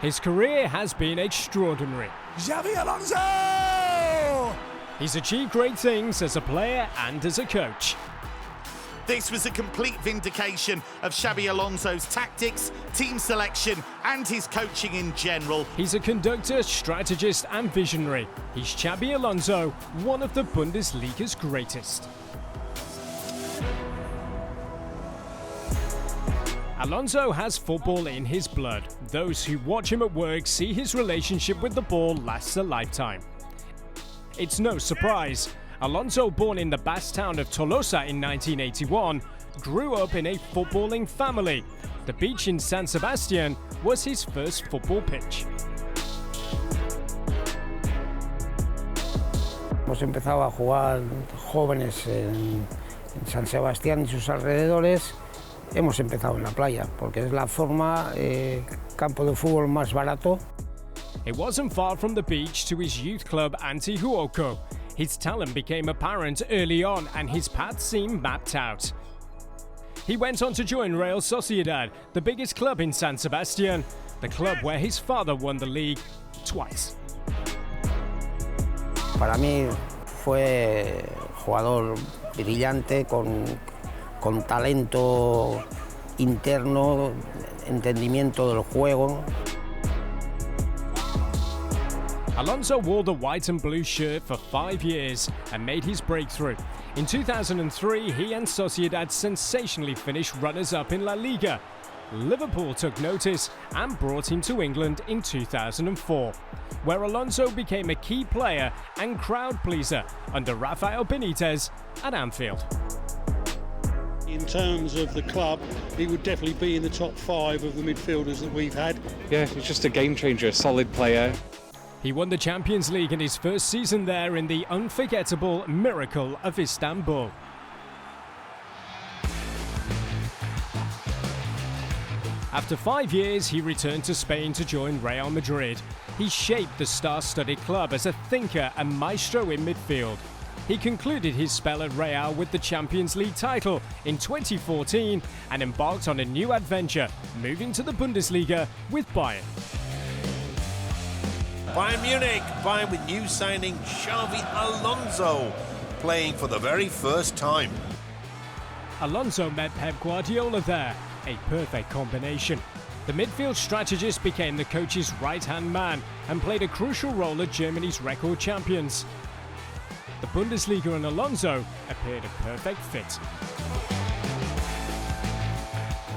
His career has been extraordinary. Xabi Alonso! He's achieved great things as a player and as a coach. This was a complete vindication of Xabi Alonso's tactics, team selection and his coaching in general. He's a conductor, strategist and visionary. He's Xabi Alonso, one of the Bundesliga's greatest. Alonso has football in his blood. Those who watch him at work see his relationship with the ball lasts a lifetime. It's no surprise. Alonso, born in the Basque town of Tolosa in 1981, grew up in a footballing family. The beach in San Sebastian was his first football pitch. Hemos empezado a jugar jóvenes en San Sebastián y sus alrededores. Hemos empezado en la playa, porque es la forma, campo de fútbol más barato. It wasn't far from the beach to his youth club Antihuoco. His talent became apparent early on and his path seemed mapped out. He went on to join Real Sociedad, the biggest club in San Sebastian, the club where his father won the league twice. Para mí fue jugador brillante, con talento interno, entendimiento del juego. Alonso wore the white and blue shirt for 5 years and made his breakthrough. In 2003, he and Sociedad sensationally finished runners-up in La Liga. Liverpool took notice and brought him to England in 2004, where Alonso became a key player and crowd pleaser under Rafael Benitez at Anfield. In terms of the club, he would definitely be in the top 5 of the midfielders that we've had. Yeah, he's just a game changer, a solid player. He won the Champions League in his first season there in the unforgettable Miracle of Istanbul. After 5 years, he returned to Spain to join Real Madrid. He shaped the star-studded club as a thinker and maestro in midfield. He concluded his spell at Real with the Champions League title in 2014 and embarked on a new adventure, moving to the Bundesliga with Bayern. Bayern Munich, Bayern with new signing Xabi Alonso, playing for the very first time. Alonso met Pep Guardiola there, a perfect combination. The midfield strategist became the coach's right-hand man and played a crucial role at Germany's record champions. The Bundesliga and Alonso appeared a perfect fit.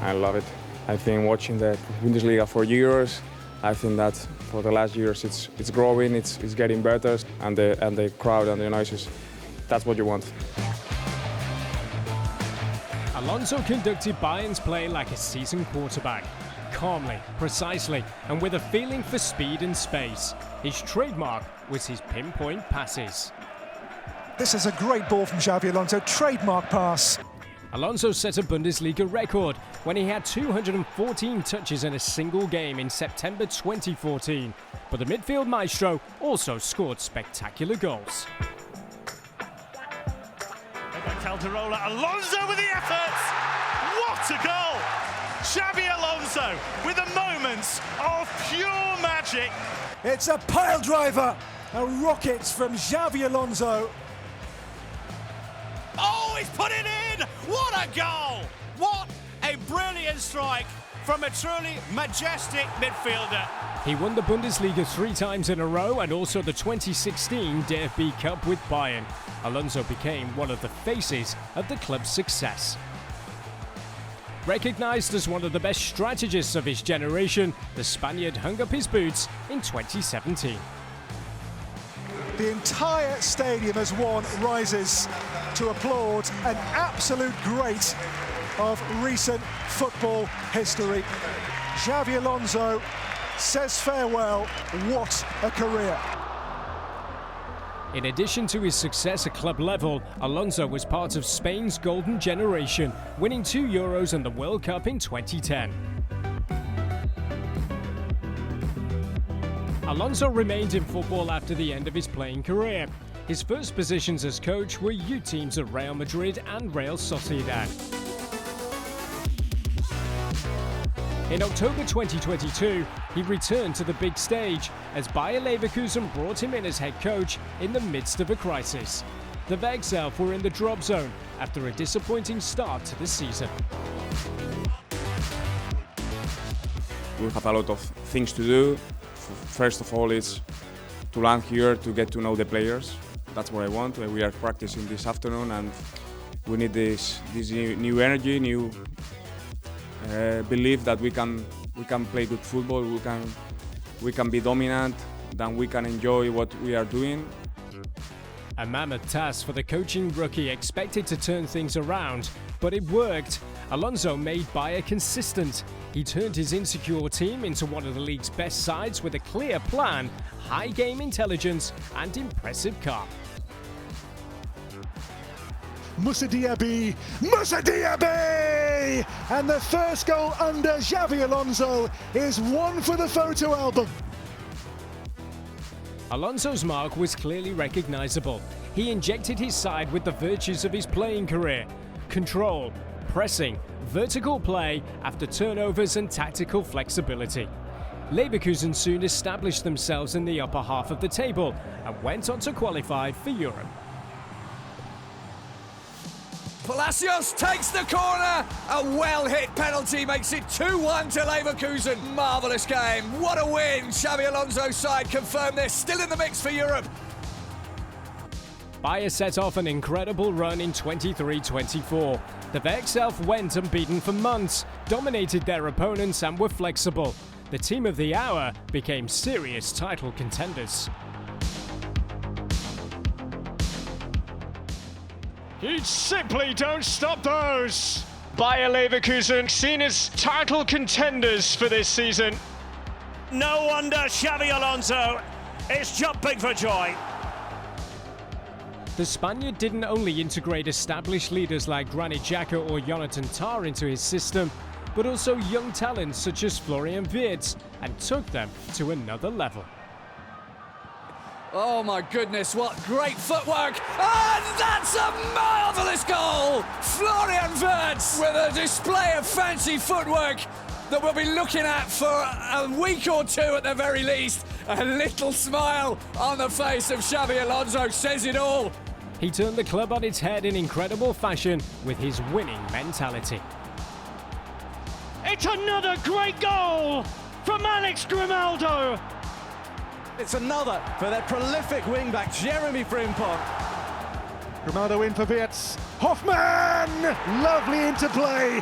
I love it. I've been watching the Bundesliga for years. I think that for the last years it's growing, it's getting better, and the crowd and the noises, that's what you want. Alonso conducted Bayern's play like a seasoned quarterback, calmly, precisely, and with a feeling for speed and space. His trademark was his pinpoint passes. This is a great ball from Xabi Alonso, trademark pass. Alonso set a Bundesliga record when he had 214 touches in a single game in September 2014, but the midfield maestro also scored spectacular goals. Calderola, Alonso with the efforts! What a goal! Xabi Alonso with the moments of pure magic. It's a pile driver, a rocket from Xabi Alonso. Oh, he's put it in! What a goal! What a brilliant strike from a truly majestic midfielder. He won the Bundesliga 3 times in a row and also the 2016 DFB Cup with Bayern. Alonso became one of the faces of the club's success. Recognised as one of the best strategists of his generation, the Spaniard hung up his boots in 2017. The entire stadium as one rises to applaud an absolute great of recent football history. Xabi Alonso says farewell. What a career. In addition to his success at club level, Alonso was part of Spain's golden generation, winning 2 Euros and the World Cup in 2010. Alonso remained in football after the end of his playing career. His first positions as coach were youth teams at Real Madrid and Real Sociedad. In October 2022, he returned to the big stage as Bayer Leverkusen brought him in as head coach in the midst of a crisis. The Werkself were in the drop zone after a disappointing start to the season. We have a lot of things to do. First of all, is to land here to get to know the players. That's what I want. We are practicing this afternoon, and we need this new energy, new belief that we can play good football. We can be dominant. Then we can enjoy what we are doing. A mammoth task for the coaching rookie expected to turn things around, but it worked. Alonso made Bayer consistent. He turned his insecure team into one of the league's best sides with a clear plan, high game intelligence and impressive calm. Moussa Diaby! And the first goal under Xabi Alonso is one for the photo album. Alonso's mark was clearly recognisable. He injected his side with the virtues of his playing career: control, pressing, vertical play after turnovers and tactical flexibility. Leverkusen soon established themselves in the upper half of the table and went on to qualify for Europe. Palacios takes the corner. A well-hit penalty makes it 2-1 to Leverkusen. Marvellous game. What a win. Xabi Alonso's side confirmed they're still in the mix for Europe. Bayer set off an incredible run in 23-24. The Werkself went unbeaten for months, dominated their opponents and were flexible. The team of the hour became serious title contenders. You simply don't stop those! Bayer Leverkusen seen as title contenders for this season. No wonder Xabi Alonso is jumping for joy. The Spaniard didn't only integrate established leaders like Granit Xhaka or Jonathan Tah into his system, but also young talents such as Florian Wirtz, and took them to another level. Oh my goodness, what great footwork! And that's a marvellous goal! Florian Wirtz with a display of fancy footwork that we'll be looking at for a week or two at the very least. A little smile on the face of Xabi Alonso says it all. He turned the club on its head in incredible fashion with his winning mentality. It's another great goal from Alex Grimaldo. It's another for their prolific wing-back, Jeremy Frimpong. Grimaldo in for Wirtz. Hoffman! Lovely interplay.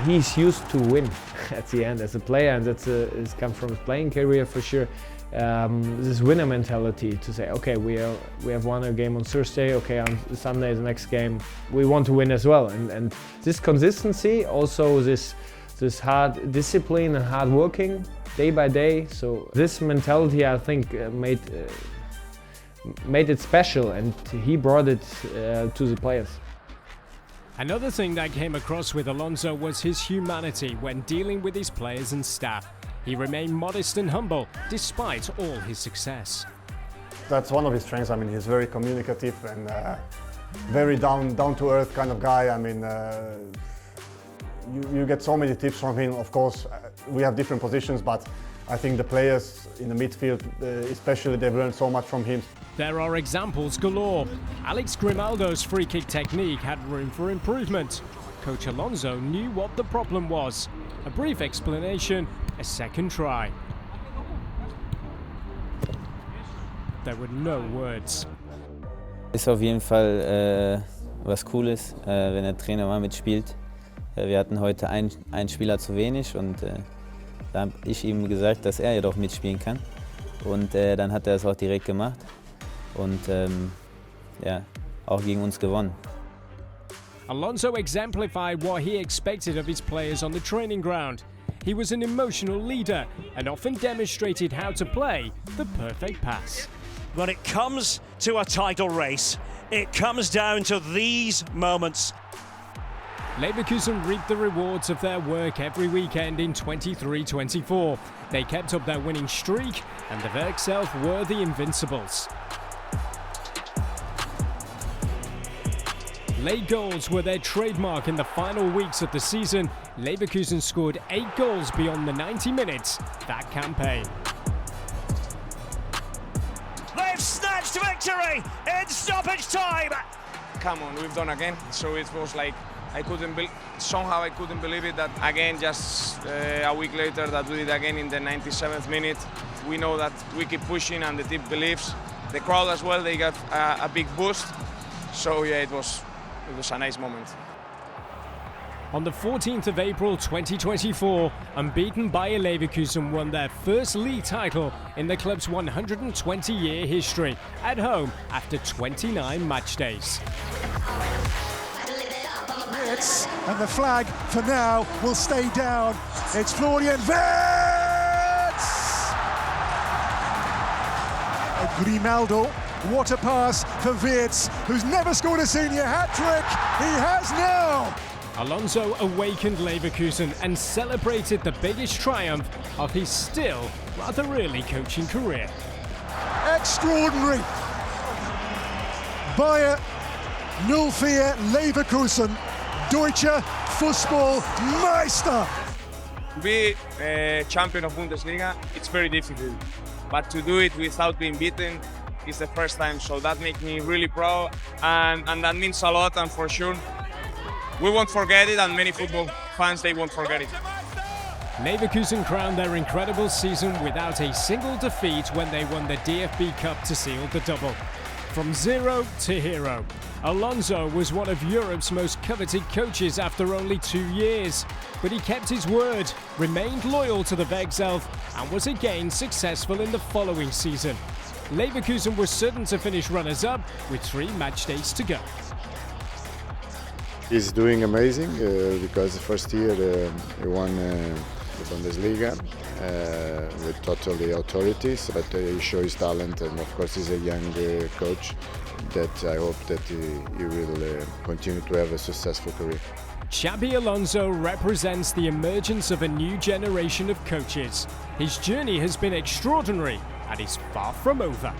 He's used to win at the end as a player, and that's it's come from his playing career for sure. This winner mentality to say, okay, we have won a game on Thursday, okay, on Sunday the next game we want to win as well, and this consistency, also this hard discipline and hard working day by day. So this mentality, I think, made it special, and he brought it to the players. Another thing that came across with Alonso was his humanity when dealing with his players and staff. He remained modest and humble despite all his success. That's one of his strengths. I mean, he's very communicative and very down-to-earth kind of guy. I mean, you get so many tips from him. Of course, we have different positions, but I think the players in the midfield, especially, they've learned so much from him. There are examples galore. Alex Grimaldo's free kick technique had room for improvement. Coach Alonso knew what the problem was. A brief explanation, a second try. There were no words. Ist auf jeden Fall was Cooles, wenn der Trainer mal mitspielt. Wir hatten heute einen Spieler zu wenig, und da habe ich ihm gesagt, dass er jedoch mitspielen kann. Und dann hat er es auch direkt gemacht und ja, auch gegen uns gewonnen. Alonso exemplified what he expected of his players on the training ground. He was an emotional leader and often demonstrated how to play the perfect pass. When it comes to a title race, it comes down to these moments. Leverkusen reaped the rewards of their work every weekend in 23-24. They kept up their winning streak, and the Werkself were the invincibles. Late goals were their trademark in the final weeks of the season. Leverkusen scored 8 goals beyond the 90 minutes that campaign. They've snatched victory in stoppage time! Come on, we've done again. So it was like somehow I couldn't believe it that again, just a week later, that we did again in the 97th minute. We know that we keep pushing and the team believes. The crowd as well, they got a big boost. So yeah, it was a nice moment. On the 14th of April 2024, unbeaten Bayer Leverkusen won their first league title in the club's 120-year history, at home after 29 match days. And the flag for now will stay down. It's Florian Wirtz! Grimaldo, what a pass for Wirtz, who's never scored a senior hat-trick. He has now! Alonso awakened Leverkusen and celebrated the biggest triumph of his still rather early coaching career. Extraordinary! Bayer 04 Leverkusen, Deutsche Fußballmeister! To be champion of Bundesliga, it's very difficult. But to do it without being beaten is the first time, so that makes me really proud, and that means a lot, and for sure we won't forget it, and many football fans, they won't forget it. Leverkusen crowned their incredible season without a single defeat when they won the DFB Cup to seal the double. From zero to hero, Alonso was one of Europe's most coveted coaches after only 2 years. But he kept his word, remained loyal to the Wegzelf, and was again successful in the following season. Leverkusen was certain to finish runners-up with 3 match days to go. He's doing amazing because the first year he won the Bundesliga with totally authorities, but he shows talent, and of course he's a young coach that I hope that he will continue to have a successful career. Xabi Alonso represents the emergence of a new generation of coaches. His journey has been extraordinary and is far from over.